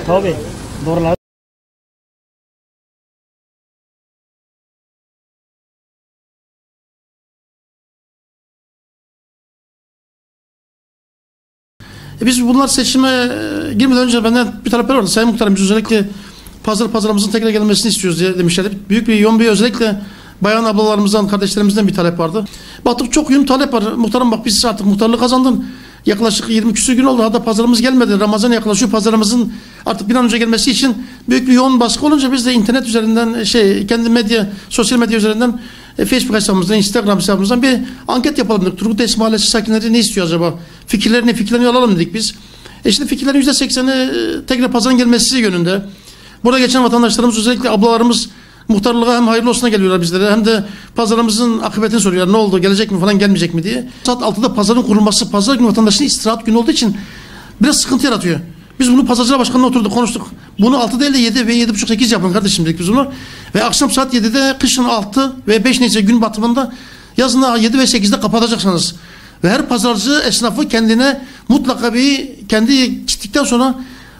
Tabii. Doğrular. Biz bunlar seçime girmeden önce benden bir talepler vardı. Sayın Muhtarım, biz özellikle pazarımızın tekrar gelmesini istiyoruz diye demişlerdi. Büyük bir yoğun bir özellikle bayan ablalarımızdan, kardeşlerimizden bir talep vardı. Baktık çok yoğun talep var. Muhtarım bak biz artık muhtarlığı kazandın. Yaklaşık 20 küsur gün oldu. Hatta pazarımız gelmedi. Ramazan yaklaşıyor. Pazarımızın artık bir an önce gelmesi için büyük bir yoğun baskı olunca biz de internet üzerinden kendi sosyal medya üzerinden Facebook hesabımızdan, Instagram hesabımızdan bir anket yapalım dedik. Turgutlues Mahallesi sakinleri ne istiyor acaba? Fikirlerini alalım dedik biz. Şimdi fikirlerin %80'i tekrar pazarın gelmesi yönünde. Burada geçen vatandaşlarımız, özellikle ablalarımız muhtarlığa hem hayırlı olsuna geliyorlar bizlere, hem de pazarımızın akıbetini soruyorlar. Ne oldu, gelecek mi falan, gelmeyecek mi diye. Saat 6'da pazarın kurulması, pazar günü vatandaşın istirahat günü olduğu için biraz sıkıntı yaratıyor. Biz bunu pazarcılar başkanına oturduk, konuştuk. Bunu 6 değil de 7 ve 7.30-8 yapın kardeşim dedik biz bunu. Ve akşam saat 7'de, kışın 6 ve 5 neyse gün batımında, yazın 7 ve 8'de kapatacaksınız. Ve her pazarcı esnafı kendine mutlaka kendi gittikten sonra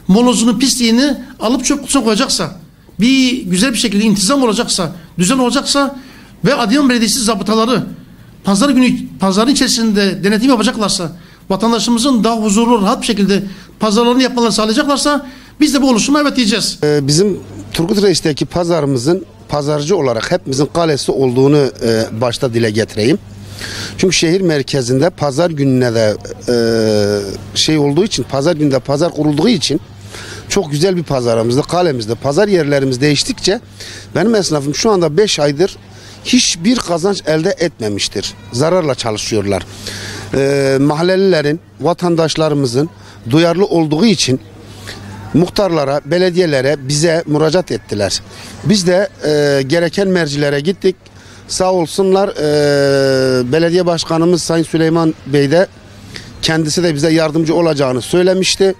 molozunu, pisliğini alıp çöp kutusuna koyacaksa, bir güzel bir şekilde intizam olacaksa, düzen olacaksa ve Adıyaman Belediyesi zabıtaları pazar günü pazarın içerisinde denetim yapacaklarsa, vatandaşımızın daha huzurlu, rahat bir şekilde pazarlarını yapmalarını sağlayacaklarsa biz de bu oluşuma evet diyeceğiz. Bizim Turgut Reis'teki pazarımızın pazarcı olarak hepimizin kalesi olduğunu başta dile getireyim. Çünkü şehir merkezinde pazar gününe de olduğu için, pazar günde pazar kurulduğu için çok güzel bir pazarımızda, kalemizde, pazar yerlerimiz değiştikçe benim esnafım şu anda 5 aydır hiçbir kazanç elde etmemiştir. Zararla çalışıyorlar. Mahallelilerin, vatandaşlarımızın duyarlı olduğu için muhtarlara, belediyelere, bize müracaat ettiler. Biz de gereken mercilere gittik. Sağ olsunlar belediye başkanımız Sayın Süleyman Bey de kendisi de bize yardımcı olacağını söylemişti.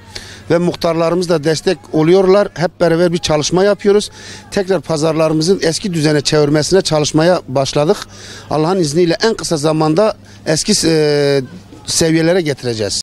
Ve muhtarlarımız da destek oluyorlar. Hep beraber bir çalışma yapıyoruz. Tekrar pazarlarımızın eski düzene çevirmesine çalışmaya başladık. Allah'ın izniyle en kısa zamanda eski seviyelere getireceğiz.